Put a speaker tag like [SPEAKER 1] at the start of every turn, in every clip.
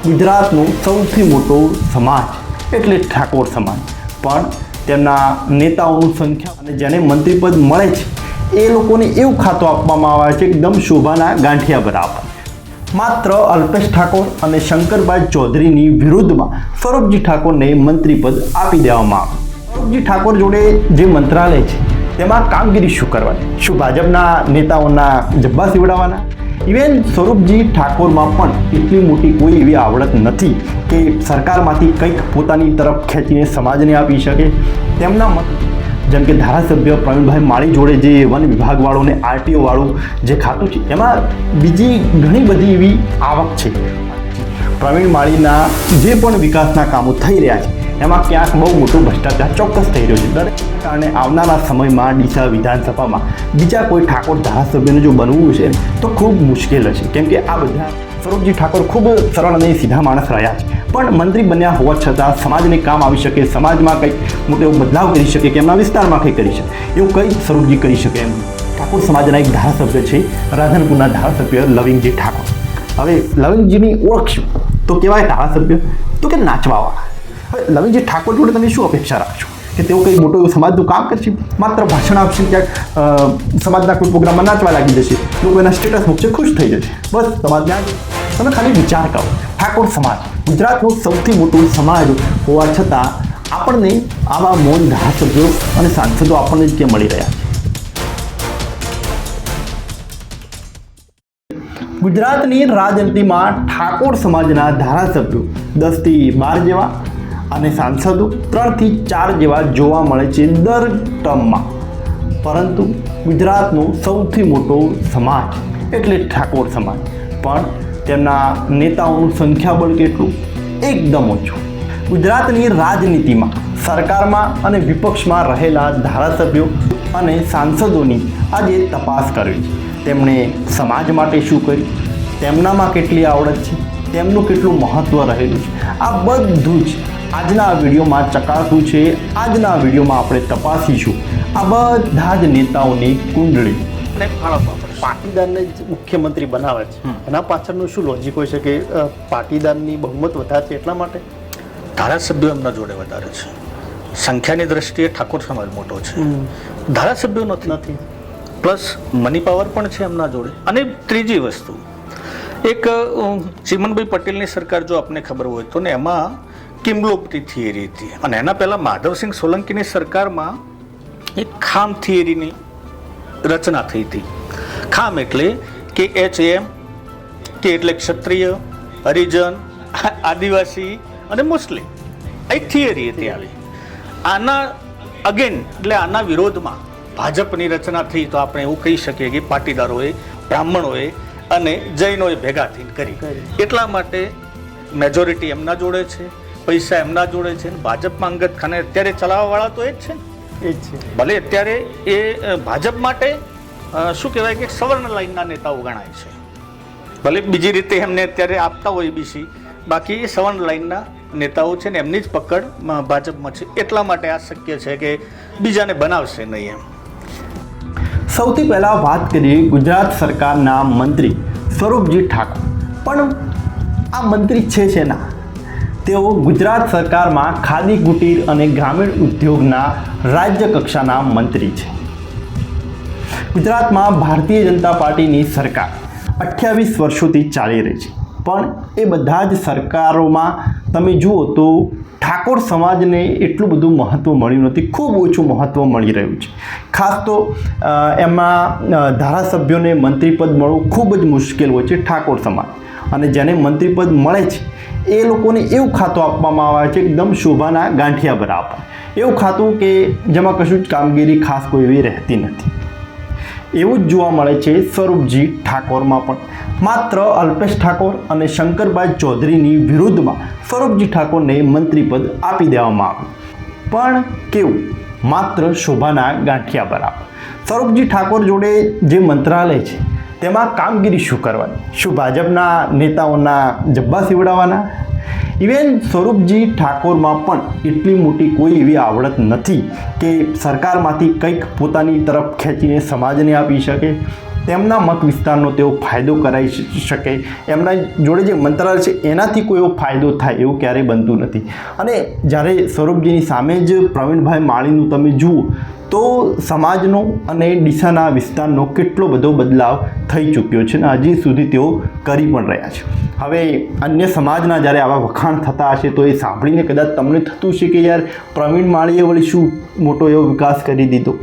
[SPEAKER 1] ગુજરાતનો સૌથી મોટો સમાજ એટલે ઠાકોર સમાજ, પણ તેમના નેતાઓની સંખ્યા અને જેને મંત્રીપદ મળે છે એ લોકોને એવું ખાતું આપવામાં આવે છે એકદમ શોભાના ગાંઠિયા બરાબર. માત્ર અલ્પેશ ઠાકોર અને શંકરભાઈ ચૌધરીની વિરુદ્ધમાં સ્વરૂપજી ઠાકોરને મંત્રીપદ આપી દેવામાં આવ્યું. સ્વરૂપજી ઠાકોર જોડે જે મંત્રાલય છે તેમાં કામગીરી શું કરવાની? શું ભાજપના નેતાઓના જબ્બા સીવડાવવાના? ઇવેન સ્વરૂપજી ઠાકોરમાં પણ એટલી મોટી કોઈ એવી આવડત નથી કે સરકારમાંથી કંઈક પોતાની તરફ ખેંચીને સમાજને આપી શકે. તેમના મત જેમ કે ધારાસભ્ય પ્રવીણભાઈ માળી જોડે જે વન વિભાગવાળું ને આરટીઓ વાળું જે ખાતું છે એમાં બીજી ઘણી બધી એવી આવક છે. પ્રવીણ માળીના જે પણ વિકાસના કામો થઈ રહ્યા છે એમાં ક્યાંક બહુ મોટો ભ્રષ્ટાચાર ચોક્કસ થઈ રહ્યો છે. દરેક કારણે આવનારા સમયમાં ડીસા વિધાનસભામાં બીજા કોઈ ઠાકોર ધારાસભ્યને જો બનવું છે તો ખૂબ મુશ્કેલ હશે, કેમ કે આ બધા સ્વરૂપજી ઠાકોર ખૂબ સરળ અને સીધા માણસ રહ્યા છે, પણ મંત્રી બન્યા હોવા છતાં સમાજને કામ આવી શકે, સમાજમાં કંઈક મોટો એવો બદલાવ કરી શકે કે એમના વિસ્તારમાં કંઈક કરી શકે એવું કંઈ સ્વરૂપજી કરી શકે એમ. ઠાકોર સમાજના એક ધારાસભ્ય છે રાધનપુરના ધારાસભ્ય લવિંગજી ઠાકોર. હવે લવિંગજીની ઓળખ શું? તો કહેવાય ધારાસભ્ય તો કે નાચવાવાળા. હવે લવિંગજી ઠાકોર જોડે તમે શું અપેક્ષા રાખશો કે તેઓ કંઈ મોટું એવું સમાજનું કામ કરશે? માત્ર ભાષણ આપશે, ક્યાંક સમાજના કોઈ પ્રોગ્રામમાં નાચવા લાગી જશે, લોકો એના સ્ટેટસ મૂકશે, ખુશ થઈ જશે, બસ સમાજને આગળ. તમે ખાલી વિચાર કરો, ઠાકોર સમાજ ગુજરાતનો સૌથી મોટો સમાજ હોવા છતાં આપણને આવા મૌન ધારાસભ્યો અને સાંસદો આપણને જ કેમ મળી રહ્યા છે? ગુજરાતની રાજનીતિમાં ઠાકોર સમાજના ધારાસભ્યો 10થી 12 જેવા અને સાંસદો 3થી 4 જેવા જોવા મળે છે દર ટર્મમાં, પરંતુ ગુજરાતનો સૌથી મોટો સમાજ એટલે ઠાકોર સમાજ, પણ તેમના નેતાઓનું સંખ્યાબળ કેટલું? એકદમ ઓછું. ગુજરાતની રાજનીતિમાં સરકારમાં અને વિપક્ષમાં રહેલા ધારાસભ્યો અને સાંસદોની આજે તપાસ કરવી છે. તેમણે સમાજ માટે શું કર્યું, તેમનામાં કેટલી આવડત છે, તેમનું કેટલું મહત્ત્વ રહેલું છે, આ બધું જ આજના વિડીયોમાં ચકાસવું છે. આજના વિડીયોમાં આપણે તપાસીશું આ બધા જ નેતાઓની કુંડળી. પાટીદારને જ મુખ્યમંત્રી બનાવે છે, એના પાછળનું શું લોજિક હોય છે? કે પાટીદારની બહુમત વધારે છે એટલા માટે
[SPEAKER 2] ધારાસભ્યો એમના જોડે વધારે છે. સંખ્યાની દ્રષ્ટિએ ઠાકોર સમાજ મોટો છે, ધારાસભ્યો નથી. પ્લસ મની પાવર પણ છે એમના જોડે. અને ત્રીજી વસ્તુ, એક ચીમનભાઈ પટેલની સરકાર જો આપને ખબર હોય તો ને એમાં કિમ્બલોપટી થિયરી હતી, અને એના પહેલાં માધવસિંહ સોલંકીની સરકારમાં એક ખામ થિયરીની રચના થઈ હતી. ખામ એટલે કે HM કે એટલે ક્ષત્રિય, હરિજન, આદિવાસી અને મુસ્લિમ, એક થિયરી હતી આવી. આના અગેન એટલે આના વિરોધમાં ભાજપની રચના થઈ, તો આપણે એવું કહી શકીએ કે પાટીદારોએ, બ્રાહ્મણોએ અને જૈનોએ ભેગા થઈને કરી. એટલા માટે મેજોરિટી એમના જોડે છે, પૈસા એમના જોડે છે. ભાજપમાં અંગત ખાને અત્યારે ચલાવવાવાળા તો એ જ છે ને, એ જ છે. ભલે અત્યારે એ ભાજપ માટે શું કહેવાય કે સવર્ણ લાઈનના નેતાઓ ગણાય છે, ભલે બીજી રીતે એમને અત્યારે આપતા હોય બીસી, બાકી એ સવર્ણ લાઈનના નેતાઓ છે ને એમની જ પકડ ભાજપમાં છે. એટલા માટે આ શક્ય છે કે બીજાને બનાવશે નહીં એમ.
[SPEAKER 1] સૌથી પહેલાં વાત કરીએ ગુજરાત સરકારના મંત્રી સ્વરૂપજી ઠાકોર. પણ આ મંત્રી છે ના, તેઓ ગુજરાત સરકારમાં ખાદી કુટીર અને ગ્રામીણ ઉદ્યોગના રાજ્ય કક્ષાના મંત્રી છે. ગુજરાતમાં ભારતીય જનતા પાર્ટીની સરકાર 28 વર્ષોથી ચાલી રહી છે, પણ એ બધા જ સરકારોમાં તમે જુઓ તો ઠાકોર સમાજને એટલું બધું મહત્ત્વ મળ્યું નથી, ખૂબ ઓછું મહત્ત્વ મળી રહ્યું છે. ખાસ તો એમાં ધારાસભ્યોને મંત્રીપદ મળવું ખૂબ જ મુશ્કેલ હોય છે ઠાકોર સમાજ, અને જેને મંત્રીપદ મળે છે એ લોકોને એવું ખાતું આપવામાં આવે છે એકદમ શોભાના ગાંઠિયા બરાબર. એવું ખાતું કે જેમાં કશું જ કામગીરી ખાસ કોઈ એવી રહેતી નથી. એવું જ જોવા મળે છે સ્વરૂપજી ઠાકોરમાં પણ. માત્ર અલ્પેશ ઠાકોર અને શંકરભાઈ ચૌધરીની વિરુદ્ધમાં સ્વરૂપજી ઠાકોરને મંત્રીપદ આપી દેવામાં આવ્યું, પણ કેવું? માત્ર શોભાના ગાંઠિયા બરાબર. સ્વરૂપજી ઠાકોર જોડે જે મંત્રાલય છે તેમાં કામગીરી શું કરવાની? શું ભાજપના નેતાઓના જબ્બા સીવડાવવાના? ઇવેન સ્વરૂપજી ઠાકોરમાં પણ એટલી મોટી કોઈ એવી આવડત નથી કે સરકારમાંથી કંઈક પોતાની તરફ ખેંચીને સમાજને આપી શકે, તેમના મત વિસ્તારનો તેઓ ફાયદો કરાવી શકે, એમના જોડે જે મંત્રાલય છે એનાથી કોઈ એવો ફાયદો થાય એવું ક્યારેય બનતું નથી. અને જ્યારે સ્વરૂપજીની સામે જ પ્રવીણભાઈ માળીનું તમે જુઓ તો સમાજનો અને ડીસાના વિસ્તારનો કેટલો બધો બદલાવ થઈ ચૂક્યો છે અને હજી સુધી તેઓ કરી પણ રહ્યા છે. હવે અન્ય સમાજના જ્યારે આવા વખાણ થતા હશે તો એ સાંભળીને કદાચ તમને થતું છે કે યાર પ્રવીણ માળીએ વળી શું મોટો એવો વિકાસ કરી દીધો.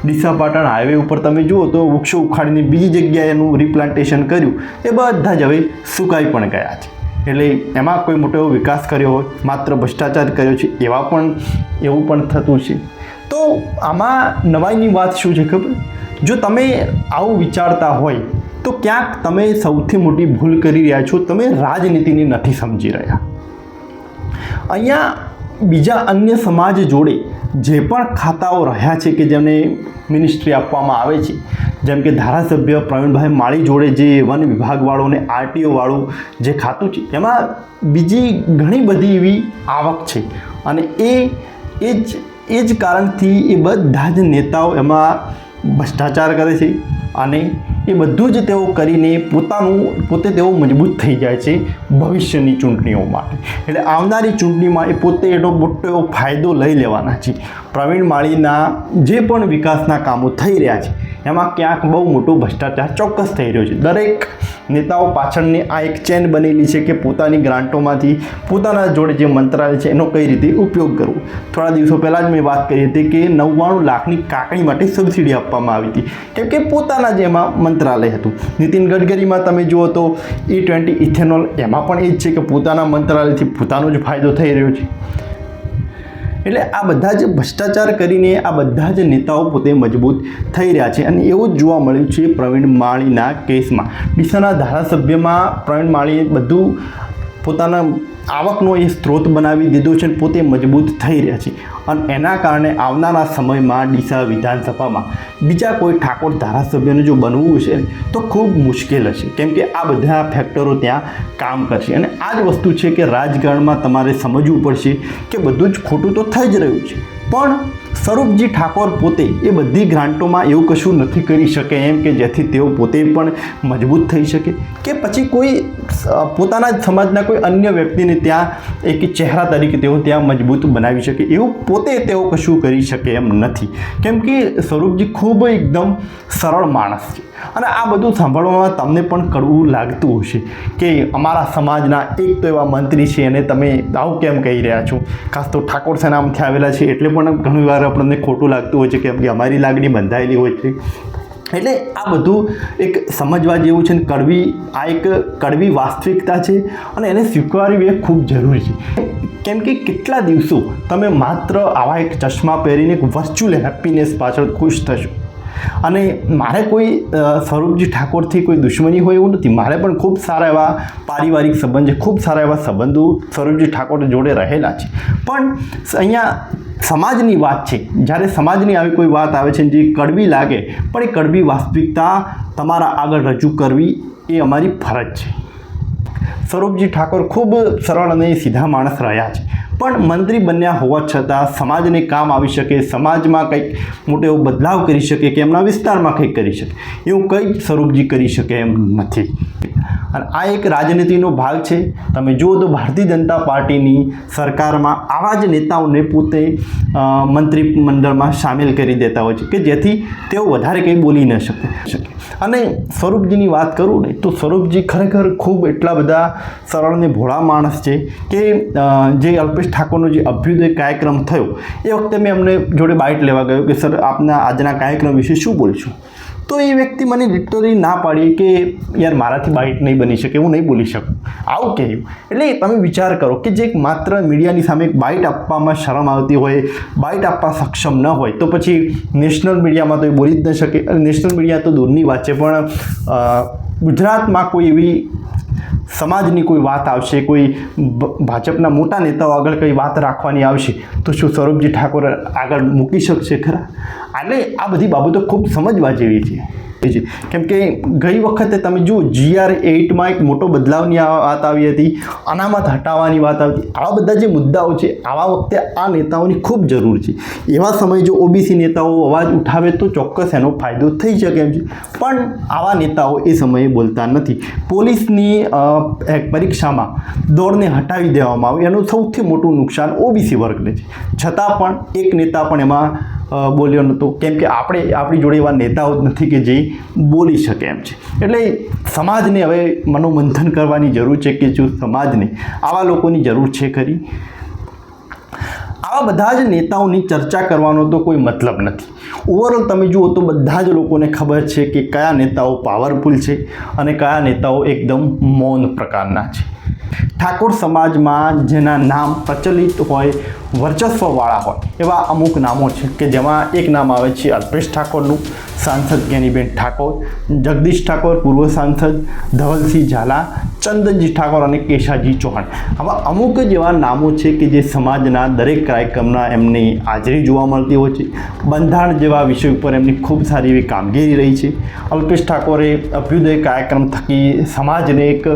[SPEAKER 1] ડીસા પાટણ હાઈવે ઉપર તમે જુઓ તો વૃક્ષો ઉખાડીને બીજી જગ્યાએ એનું રિપ્લાન્ટેશન કર્યું, એ બધા જ હવે સુકાઈ પણ ગયા છે. એટલે એમાં કોઈ મોટો એવો વિકાસ કર્યો હોય, માત્ર ભ્રષ્ટાચાર કર્યો છે એવું પણ થતું છે. તો આમાં નવાઈની વાત શું છે ખબર? જો તમે આવું વિચારતા હોય તો ક્યાંક તમે સૌથી મોટી ભૂલ કરી રહ્યા છો, તમે રાજનીતિને નથી સમજી રહ્યા. અહીંયા બીજા અન્ય સમાજ જોડે જે પણ ખાતાઓ રહ્યા છે કે જેમને મિનિસ્ટ્રી આપવામાં આવે છે, જેમ કે ધારાસભ્ય પ્રવીણભાઈ માળી જોડે જે વન વિભાગવાળો અને આરટીઓ વાળું જે ખાતું છે એમાં બીજી ઘણી બધી એવી આવક છે અને એ જ કારણથી એ બધા જ નેતાઓ એમાં ભ્રષ્ટાચાર કરે છે અને એ બધું જ તેઓ કરીને પોતે તેઓ મજબૂત થઈ જાય છે ભવિષ્યની ચૂંટણીઓ માટે. એટલે આવનારી ચૂંટણીમાં એ પોતે એનો મોટો એવો ફાયદો લઈ લેવાના છે. પ્રવીણ માળીના જે પણ વિકાસના કામો થઈ રહ્યા છે એમાં ક્યાંક બહુ મોટો ભ્રષ્ટાચાર ચોક્કસ થઈ રહ્યો છે. દરેક નેતાઓ પાછળની આ એક ચેન બનેલી છે કે પોતાની ગ્રાન્ટોમાંથી પોતાના જોડે જે મંત્રાલય છે એનો કઈ રીતે ઉપયોગ કરવો. થોડા દિવસો પહેલાં જ મેં વાત કરી હતી કે 99 લાખની કાકડી માટે સબસિડી આપવામાં આવી હતી, કેમ કે પોતાના જે એમાં મંત્રાલય હતું. નીતિન ગડકરીમાં તમે જુઓ તો E20 ઇથેનોલ, એમાં પણ એ જ છે કે પોતાના મંત્રાલયથી પોતાનો જ ફાયદો થઈ રહ્યો છે. એટલે આ બધા જ ભ્રષ્ટાચાર કરીને આ બધા જ નેતાઓ પોતે મજબૂત થઈ રહ્યા છે અને એવું જ જોવા મળ્યું છે પ્રવીણ માળીના કેસમાં. ડીસાના ધારાસભ્યમાં પ્રવીણ માળીએ બધું પોતાના આવકનો એ સ્ત્રોત બનાવી દીધો છે અને પોતે મજબૂત થઈ રહ્યા છે અને એના કારણે આવનારા સમયમાં ડીસા વિધાનસભામાં બીજા કોઈ ઠાકોર ધારાસભ્યને જો બનવું છે તો ખૂબ મુશ્કેલ હશે, કેમ કે આ બધા ફેક્ટરો ત્યાં કામ કરશે. અને આ જ વસ્તુ છે કે રાજકારણમાં તમારે સમજવું પડશે કે બધું જ ખોટું તો થઈ જ રહ્યું છે, પણ સ્વરૂપજી ઠાકોર પોતે એ બધી ગ્રાન્ટોમાં એવું કશું નથી કરી શકે એમ કે જેથી તેઓ પોતે પણ મજબૂત થઈ શકે, કે પછી કોઈ પોતાના જ સમાજના કોઈ અન્ય વ્યક્તિને ત્યાં એક ચહેરા તરીકે તેઓ ત્યાં મજબૂત બનાવી શકે, એવું પોતે તેઓ કશું કરી શકે એમ નથી. કેમ કે સ્વરૂપજી ખૂબ એકદમ સરળ માણસ છે અને આ બધું સાંભળવામાં તમને પણ કડવું લાગતું હશે કે અમારા સમાજના એક તો એવા મંત્રી છે અને તમે આવું કેમ કહી રહ્યા છો. ખાસ તો ઠાકોર સેનામાંથી આવેલા છે એટલે પણ ઘણીવાર આપણને ખોટું લાગતું હોય છે કેમ કે અમારી લાગણી બંધાયેલી હોય છે. એટલે આ બધું એક સમજવા જેવું છે ને આ એક કડવી વાસ્તવિકતા છે અને એને સ્વીકારવી એ ખૂબ જરૂરી છે. કેમ કે કેટલા દિવસો તમે માત્ર આવા એક ચશ્મા પહેરીને એક વર્ચ્યુઅલ હેપીનેસ પાછળ ખુશ થશો. અને મારે કોઈ સ્વરૂપજી ઠાકોરથી કોઈ દુશ્મની હોય એવું નથી, મારે પણ ખૂબ સારા એવા પારિવારિક સંબંધ છે, ખૂબ સારા એવા સંબંધો સ્વરૂપજી ઠાકોર જોડે રહેલા છે. પણ અહીંયા સમાજની વાત છે, જ્યારે સમાજની આવી કોઈ વાત આવે છે જે કડવી લાગે પણ એ કડવી વાસ્તવિકતા તમારા આગળ રજૂ કરવી એ અમારી ફરજ છે. સ્વરૂપજી ઠાકોર ખૂબ સરળ અને સીધા માણસ રહ્યા છે, પણ મંત્રી બન્યા હોવા છતાં સમાજને કામ આવી શકે, સમાજમાં કંઈક મોટો એવો બદલાવ કરી શકે કે એમના વિસ્તારમાં કંઈક કરી શકે એવું કંઈ સ્વરૂપજી કરી શકે એમ નથી. અને આ એક રાજનીતિનો ભાગ છે. તમે જુઓ તો ભારતીય જનતા પાર્ટીની સરકારમાં આવા જ નેતાઓને પોતે મંત્રીમંડળમાં સામેલ કરી દેતા હોય છે કે જેથી તેઓ વધારે કંઈ બોલી ન શકે. અને સ્વરૂપજીની વાત કરું ને તો સ્વરૂપજી ખરેખર ખૂબ એટલા બધા સરળ ને ભોળા માણસ છે કે જે અલ્પેશ ઠાકોરનો જે અભ્યુદય કાર્યક્રમ થયો એ વખતે મેં એમને જોડે બાઇટ લેવા ગયો કે સર આપના આજના કાર્યક્રમ વિશે શું બોલશું, તો એ વ્યક્તિ મને લિટરલી ના પાડી કે યાર મારાથી બાઇટ નહીં બની શકે, હું નહીં બોલી શકું, આવું કહ્યું. એટલે તમે વિચાર કરો કે જે માત્ર મીડિયાની સામે એક બાઇટ આપવામાં શરમ આવતી હોય, બાઇટ આપવા સક્ષમ ન હોય તો પછી નેશનલ મીડિયામાં તો એ બોલી જ ન શકે. નેશનલ મીડિયા તો દૂરની વાત છે, પણ ગુજરાતમાં કોઈ એવી સમાજની કોઈ વાત આવશે, કોઈ ભાજપના મોટા નેતાઓ આગળ કંઈ વાત રાખવાની આવશે તો શું સ્વરૂપજી ઠાકોર આગળ મૂકી શકશે ખરા? એટલે આ બધી બાબતો ખૂબ સમજવા જેવી છે. છે. કેમ કે ગઈ વખતે તમે જુઓ GR8માં એક મોટો બદલાવની વાત આવી હતી, અનામત હટાવવાની વાત આવી. આવા બધા જે મુદ્દાઓ છે આવા વખતે આ નેતાઓની ખૂબ જરૂર છે. એવા સમયે જો OBC નેતાઓ અવાજ ઉઠાવે તો ચોક્કસ એનો ફાયદો થઈ શકે એમ છે, પણ આવા નેતાઓ એ સમયે બોલતા નથી. પોલીસની પરીક્ષામાં દોડને હટાવી દેવામાં આવે એનું સૌથી મોટું નુકસાન OBC વર્ગને છે. છતાં પણ એક નેતા પણ એમાં બોલ્યો નહોતો, કેમ કે આપણી જોડે એવા નેતાઓ જ નથી કે જે બોલી શકે એમ છે. એટલે સમાજને હવે મનોમંથન કરવાની જરૂર છે કે જો સમાજને આવા લોકોની જરૂર છે ખરી. આવા બધા જ નેતાઓની ચર્ચા કરવાનો તો કોઈ મતલબ નથી. ઓવરઓલ તમે જુઓ તો બધા જ લોકોને ખબર છે કે કયા નેતાઓ પાવરફુલ છે અને કયા નેતાઓ એકદમ મૌન પ્રકારના છે. ઠાકોર સમાજમાં જેના નામ પ્રચલિત હોય, વર્ચસ્વવાળા હોય એવા અમુક નામો છે કે જેમાં એક નામ આવે છે અલ્પેશ ઠાકોરનું, સાંસદ જ્ઞાનીબેન ઠાકોર, જગદીશ ઠાકોર પૂર્વ સાંસદ, ધવલસિંહ ઝાલા, ચંદનજી ઠાકોર અને કેશાજી ચૌહાણ. આવા અમુક જ એવા નામો છે કે જે સમાજના દરેક કાર્યક્રમના એમની હાજરી જોવા મળતી હોય છે. બંધારણ જેવા વિષય ઉપર એમની ખૂબ સારી એવી કામગીરી રહી છે. અલ્પેશ ઠાકોરે અભ્યુદય કાર્યક્રમ થકી સમાજને એક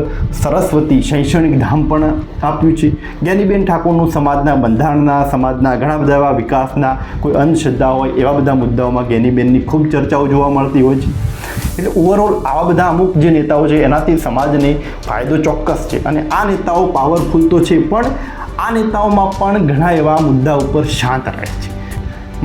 [SPEAKER 1] સરસ્વતી શૈક્ષણિક ધામ પણ આપ્યું છે. જ્ઞાનીબેન ઠાકોરનું સમાજના બંધારણના, સમાજના ઘણા બધા એવા વિકાસના કોઈ અંધશ્રદ્ધા હોય એવા બધા મુદ્દાઓમાં જ્ઞાનીબેનની ખૂબ ચર્ચાઓ જોવા મળતી હોય છે. એટલે ઓવરઓલ આવા બધા અમુક જે નેતાઓ છે એનાથી સમાજને ફાયદો ચોક્કસ છે. અને આ નેતાઓ પાવરફુલ તો છે, પણ આ નેતાઓમાં પણ ઘણા એવા મુદ્દા ઉપર શાંત રહે છે.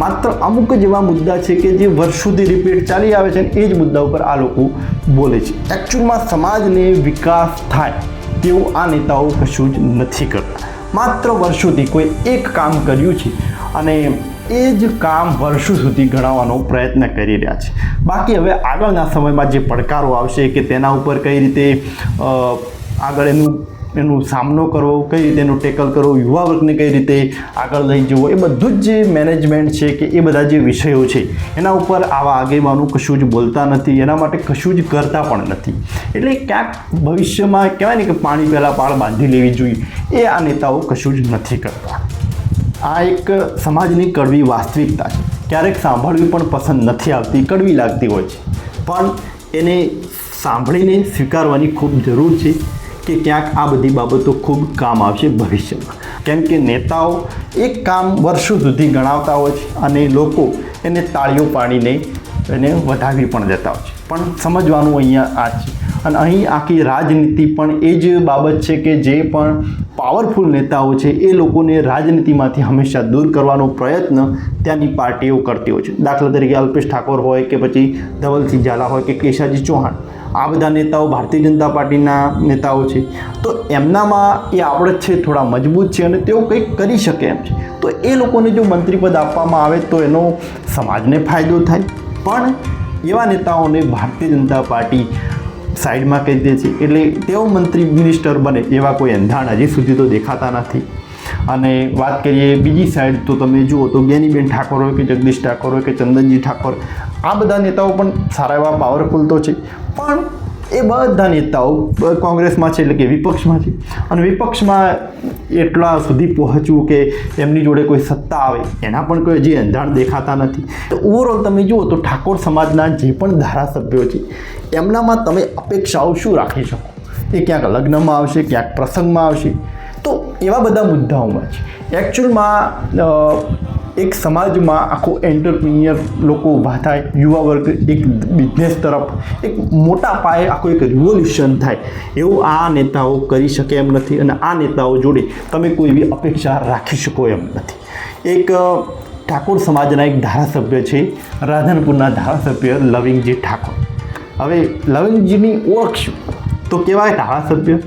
[SPEAKER 1] માત્ર અમુક જ એવા મુદ્દા છે કે જે વર્ષોથી રિપીટ ચાલી આવે છે અને એ જ મુદ્દા ઉપર આ લોકો બોલે છે. એકચ્યુઅલમાં સમાજને વિકાસ થાય તેવું આ નેતાઓ કશું જ નથી કરતા. માત્ર વર્ષોથી કોઈ એક કામ કર્યું છે અને એ જ કામ વર્ષો સુધી ગણાવવાનો પ્રયત્ન કરી રહ્યા છે. બાકી હવે આગળના સમયમાં જે પડકારો આવશે કે તેના ઉપર કઈ રીતે આગળ એનો સામનો કરવો, કઈ રીતે એનું ટેકલ કરવું, યુવા વર્ગને કઈ રીતે આગળ લઈ જવો, એ બધું જ જે મેનેજમેન્ટ છે કે એ બધા જે વિષયો છે એના ઉપર આવા આગેવાનો કશું જ બોલતા નથી, એના માટે કશું જ કરતા પણ નથી. એટલે ક્યાંક ભવિષ્યમાં કહેવાય ને કે પાણી પહેલાં પાળ બાંધી લેવી જોઈએ, એ આ નેતાઓ કશું જ નથી કરતા. આ એક સમાજની કડવી વાસ્તવિકતા છે. ક્યારેક સાંભળવી પણ પસંદ નથી આવતી, કડવી લાગતી હોય છે, પણ એને સાંભળીને સ્વીકારવાની ખૂબ જરૂર છે કે ક્યાંક આ બધી બાબતો ખૂબ કામ આવશે ભવિષ્યમાં. કેમ કે નેતાઓ એક કામ વર્ષો સુધી ગણાવતા હોય છે અને લોકો એને તાળીઓ પાડીને એને વધાવી પણ જતા હોય છે. પણ સમજવાનું અહીંયા આ છે. અને અહીં આખી રાજનીતિ પણ એ જ બાબત છે કે જે પણ પાવરફુલ નેતાઓ છે એ લોકોને રાજનીતિમાંથી હંમેશા દૂર કરવાનો પ્રયત્ન ત્યાંની પાર્ટીઓ કરતી હોય છે. દાખલા તરીકે અલ્પેશ ઠાકોર હોય કે પછી ધવલસિંહ ઝાલા હોય કે કેશાજી ચૌહાણ, આ બધા નેતાઓ ભારતીય જનતા પાર્ટીના નેતાઓ છે. તો એમનામાં એ આવડત છે, થોડા મજબૂત છે અને તેઓ કંઈક કરી શકે એમ છે. તો એ લોકોને જો મંત્રીપદ આપવામાં આવે તો એનો સમાજને ફાયદો થાય. પણ એવા નેતાઓને ભારતીય જનતા પાર્ટી સાઈડમાં કહી દે છે, એટલે તેઓ મંત્રી મિનિસ્ટર બને એવા કોઈ એંધાણ હજી સુધી તો દેખાતા નથી. અને વાત કરીએ બીજી સાઈડ તો તમે જુઓ તો જ્ઞાનીબેન ઠાકોર હોય કે જગદીશ ઠાકોર હોય કે ચંદનજી ઠાકોર, આ બધા નેતાઓ પણ સારા એવા પાવરફુલ તો છે, પણ એ બધા નેતાઓ કોંગ્રેસમાં છે એટલે કે વિપક્ષમાં છે. અને વિપક્ષમાં એટલા સુધી પહોંચવું કે એમની જોડે કોઈ સત્તા આવે એના પણ કોઈ હજી એંધાણ દેખાતા નથી. તો ઓવરઓલ તમે જુઓ તો ઠાકોર સમાજના જે પણ ધારાસભ્યો છે એમનામાં તમે અપેક્ષાઓ શું રાખી શકો? એ ક્યાંક લગ્નમાં આવશે, ક્યાંક પ્રસંગમાં આવશે. તો એવા બધા મુદ્દાઓમાં છે. એકચ્યુઅલમાં એક સમાજમાં આખો એન્ટરપ્રિન્યોર લોકો ઊભા થાય, યુવા વર્ગ એક બિઝનેસ તરફ એક મોટા પાયે આખો એક રિવોલ્યુશન થાય એવું આ નેતાઓ કરી શકે એમ નથી. અને આ નેતાઓ જોડે તમે કોઈ એવી અપેક્ષા રાખી શકો એમ નથી. એક ઠાકોર સમાજના એક ધારાસભ્ય છે, રાધનપુરના ધારાસભ્ય લવિંગજી ઠાકોર. હવે લવિંગજીની ઓળખ શું? તો કેવાય ધારાસભ્ય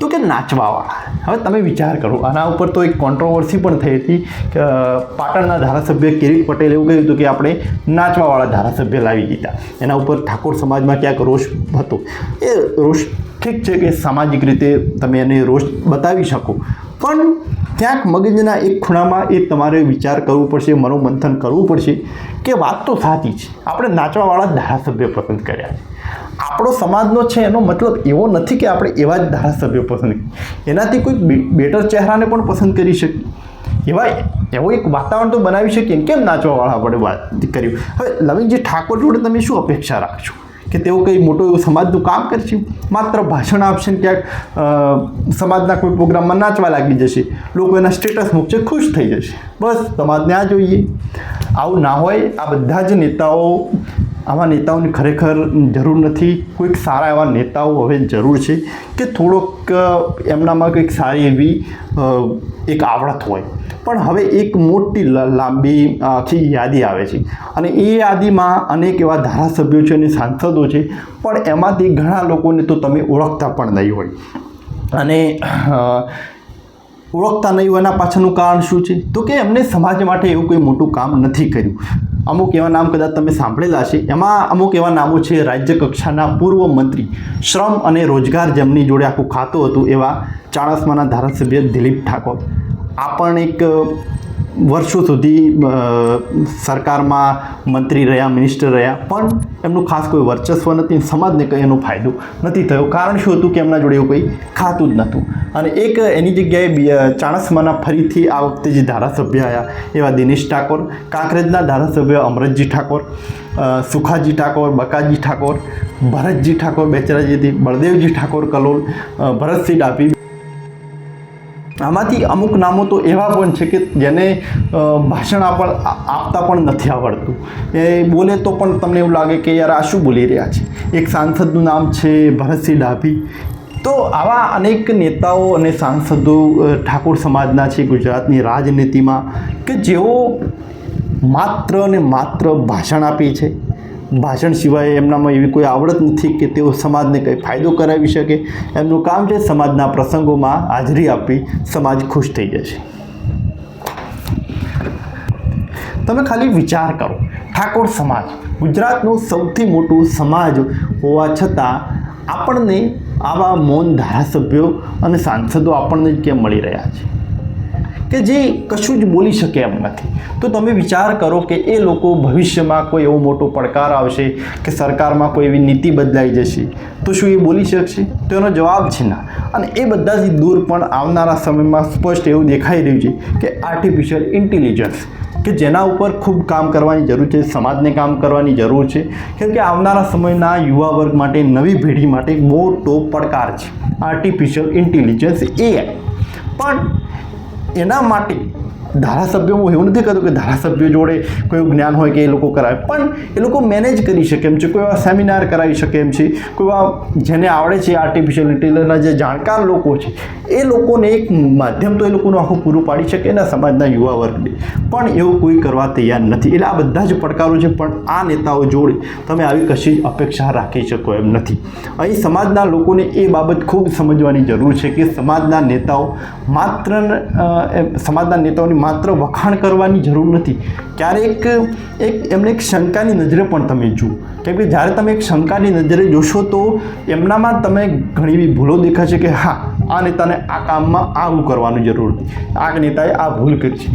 [SPEAKER 1] તો કે નાચવાવાળા. હવે તમે વિચાર કરો, આના ઉપર તો એક કોન્ટ્રોવર્સી પણ થઈ હતી કે પાટણના ધારાસભ્ય કિરીટ પટેલે એવું કહ્યું હતું કે આપણે નાચવાવાળા ધારાસભ્ય લાવી દીધા. એના ઉપર ઠાકોર સમાજમાં ક્યાંક રોષ હતો. એ રોષ ઠીક છે કે સામાજિક રીતે તમે એને રોષ બતાવી શકો, પણ ક્યાંક મગજના એક ખૂણામાં એ તમારે વિચાર કરવું પડશે, મનોમંથન કરવું પડશે કે વાત તો સાચી છે, આપણે નાચવાવાળા ધારાસભ્ય પસંદ કર્યા છે. આપણો સમાજનો છે એનો મતલબ એવો નથી કે આપણે એવા જ ધારાસભ્યો પસંદ કરીએ, એનાથી કોઈ બેટર ચહેરાને પણ પસંદ કરી શકીએ. એવો એક વાતાવરણ તો બનાવી શકીએ. કેમ નાચવાવાળા આપણે વાત કર્યું? હવે લવિંગજી ઠાકોર જોડે તમે શું અપેક્ષા રાખશો? કે તેઓ કંઈ મોટું એવું સમાજનું કામ કરશે? માત્ર ભાષણ આપશે ને ક્યાંક સમાજના કોઈ પ્રોગ્રામમાં નાચવા લાગી જશે, લોકો એના સ્ટેટસ મૂકશે, ખુશ થઈ જશે, બસ સમાજને આ જોઈએ. આવું ના હોય. આ બધા જ નેતાઓ, આવા નેતાઓની ખરેખર જરૂર નથી. કોઈક સારા એવા નેતાઓ હવે જરૂર છે કે થોડોક એમનામાં કંઈક સારી એવી એક આવડત હોય. પણ હવે એક મોટી લાંબી આખી યાદી આવે છે અને એ યાદીમાં અનેક એવા ધારાસભ્યો છે અને સાંસદો છે, પણ એમાંથી ઘણા લોકોને તો તમે ઓળખતા પણ નહીં હોય. અને ઓળખતા નહીં હોય એના પાછળનું કારણ શું છે? તો કે એમને સમાજ માટે એવું કોઈ મોટું કામ નથી કર્યું. અમુક એવા નામ કદાચ તમે સાંભળેલા છે. એમાં અમુક એવા નામો છે રાજ્ય કક્ષાના પૂર્વ મંત્રી, શ્રમ અને રોજગાર જેમની જોડે આખું ખાતું હતું એવા ચાણસ્માના ધારાસભ્ય દિલીપ ઠાકોર. આ પણ એક વર્ષો સુધી સરકારમાં મંત્રી રહ્યા, મિનિસ્ટર રહ્યા, પણ એમનું ખાસ કોઈ વર્ચસ્વ નથી. સમાજને કંઈ એનો ફાયદો નથી થયો. કારણ શું હતું કે એમના જોડે એવું કંઈ ખાતું જ નહોતું. અને એક એની જગ્યાએ ચાણસ્માના ફરીથી આ વખતે જે ધારાસભ્ય આવ્યા એવા દિનેશ ઠાકોર, કાંકરેજના ધારાસભ્ય અમરતજી ઠાકોર, સુખાજી ઠાકોર, બકાજી ઠાકોર, ભરતજી ઠાકોર બેચરાજીથી, બળદેવજી ઠાકોર કલોલ, ભરતસિંહ ડાભી. આમાંથી અમુક નામો તો એવા પણ છે કે જેને ભાષણ આપતા પણ નથી આવડતું. એ બોલે તો પણ તમને એવું લાગે કે યાર આ શું બોલી રહ્યા છે. એક સાંસદનું નામ છે ભરતસિંહ ડાભી. તો આવા અનેક નેતાઓ અને સાંસદો ઠાકોર સમાજના છે ગુજરાતની રાજનીતિમાં કે જેઓ માત્ર ને માત્ર ભાષણ આપે છે. ભાષણ સિવાય એમનામાં એવી કોઈ આવડત નથી કે તેઓ સમાજને કંઈ ફાયદો કરાવી શકે. એમનું કામ છે સમાજના પ્રસંગોમાં હાજરી આપી, સમાજ ખુશ થઈ જશે. તમે ખાલી વિચાર કરો, ઠાકોર સમાજ ગુજરાતનું સૌથી મોટું સમાજ હોવા છતાં આપણને આવા મૌન ધારાસભ્યો અને સાંસદો આપણને જ કેમ મળી રહ્યા છે કે જે કશું જ બોલી શકે એમ નથી? તો તમે વિચાર કરો કે એ લોકો ભવિષ્યમાં કોઈ એવો મોટો પડકાર આવશે કે સરકારમાં કોઈ એવી નીતિ બદલાઈ જશે તો શું એ બોલી શકશે? તો એનો જવાબ છે ના. અને એ બધાથી દૂર પણ આવનારા સમયમાં સ્પષ્ટ એવું દેખાઈ રહ્યું છે કે આર્ટિફિશિયલ ઇન્ટેલિજન્સ કે જેના ઉપર ખૂબ કામ કરવાની જરૂર છે, સમાજને કામ કરવાની જરૂર છે. કેમ કે આવનારા સમયના યુવા વર્ગ માટે, નવી પેઢી માટે એક મોટો પડકાર છે આર્ટિફિશિયલ ઇન્ટેલિજન્સ, AI. પણ એના માટે ધારાસભ્યો, હું એવું નથી કહેતો કે ધારાસભ્યો જોડે કોઈ જ્ઞાન હોય કે એ લોકો કરાવે, પણ એ લોકો મેનેજ કરી શકે એમ છે. કોઈ એવા સેમિનાર કરાવી શકે એમ છે. કોઈ એવા જેને આવડે છે આર્ટિફિશિયલ ઇન્ટેલિજન્સના જે જાણકાર લોકો છે એ લોકોને એક માધ્યમ તો એ લોકોનું આખું પૂરું પાડી શકે એના સમાજના યુવા વર્ગને. પણ એવું કોઈ કરવા તૈયાર નથી. એટલે આ બધા જ પડકારો છે, પણ આ નેતાઓ જોડે તમે આવી કશી જ અપેક્ષા રાખી શકો એમ નથી. અહીં સમાજના લોકોને એ બાબત ખૂબ સમજવાની જરૂર છે કે સમાજના નેતાઓ સમાજના નેતાઓની માત્ર વખાણ કરવાની જરૂર નથી. ક્યારેક એમને એક શંકાની નજરે પણ તમે જુઓ. કેમ કે જ્યારે તમે એક શંકાની નજરે જોશો તો એમનામાં તમે ઘણી એવી ભૂલો દેખાશે કે હા, આ નેતાને આ કામમાં આવું કરવાની જરૂર નથી, આ નેતાએ આ ભૂલ કરી છે.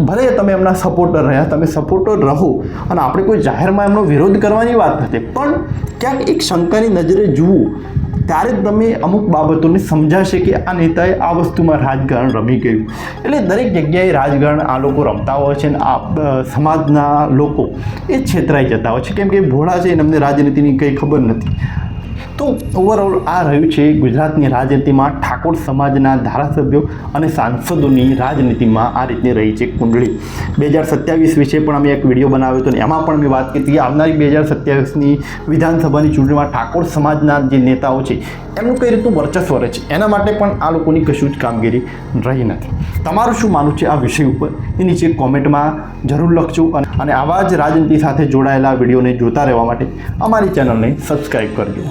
[SPEAKER 1] ભલે તમે એમના સપોર્ટર રહ્યા, તમે સપોર્ટર રહો, અને આપણે કોઈ જાહેરમાં એમનો વિરોધ કરવાની વાત નથી, પણ ક્યાંક એક શંકાની નજરે જુઓ ત્યારે જ તમે અમુક બાબતોને સમજાશે કે આ નેતાએ આ વસ્તુમાં રાજકારણ રમી ગયું. એટલે દરેક જગ્યાએ રાજકારણ આ લોકો રમતા હોય છે, અને આ સમાજના લોકો એ છેતરાઈ જતા હોય છે. કેમ કે ભોળા છે અને અમને રાજનીતિની કંઈ ખબર નથી. તો ઓવરઓલ આ રહ્યું છે ગુજરાતની રાજનીતિમાં ઠાકોર સમાજના ધારાસભ્યો અને સાંસદોની રાજનીતિમાં આ રીતની રહી છે કુંડળી. 2027 વિશે પણ અમે એક વિડીયો બનાવ્યો હતો, અને એમાં પણ મેં વાત કરી હતી કે આવનારી 2027ની વિધાનસભાની ચૂંટણીમાં ઠાકોર સમાજના જે નેતાઓ છે એમનું કઈ રીતનું વર્ચસ્વ રહે છે, એના માટે પણ આ લોકોની કશું જ કામગીરી રહી નથી. તમારું શું માનવું છે આ વિષય ઉપર એ નીચે કોમેન્ટમાં જરૂર લખજો. અને આવા જ રાજનીતિ સાથે જોડાયેલા વિડીયોને જોતા રહેવા માટે અમારી ચેનલને સબસ્ક્રાઈબ કરજો.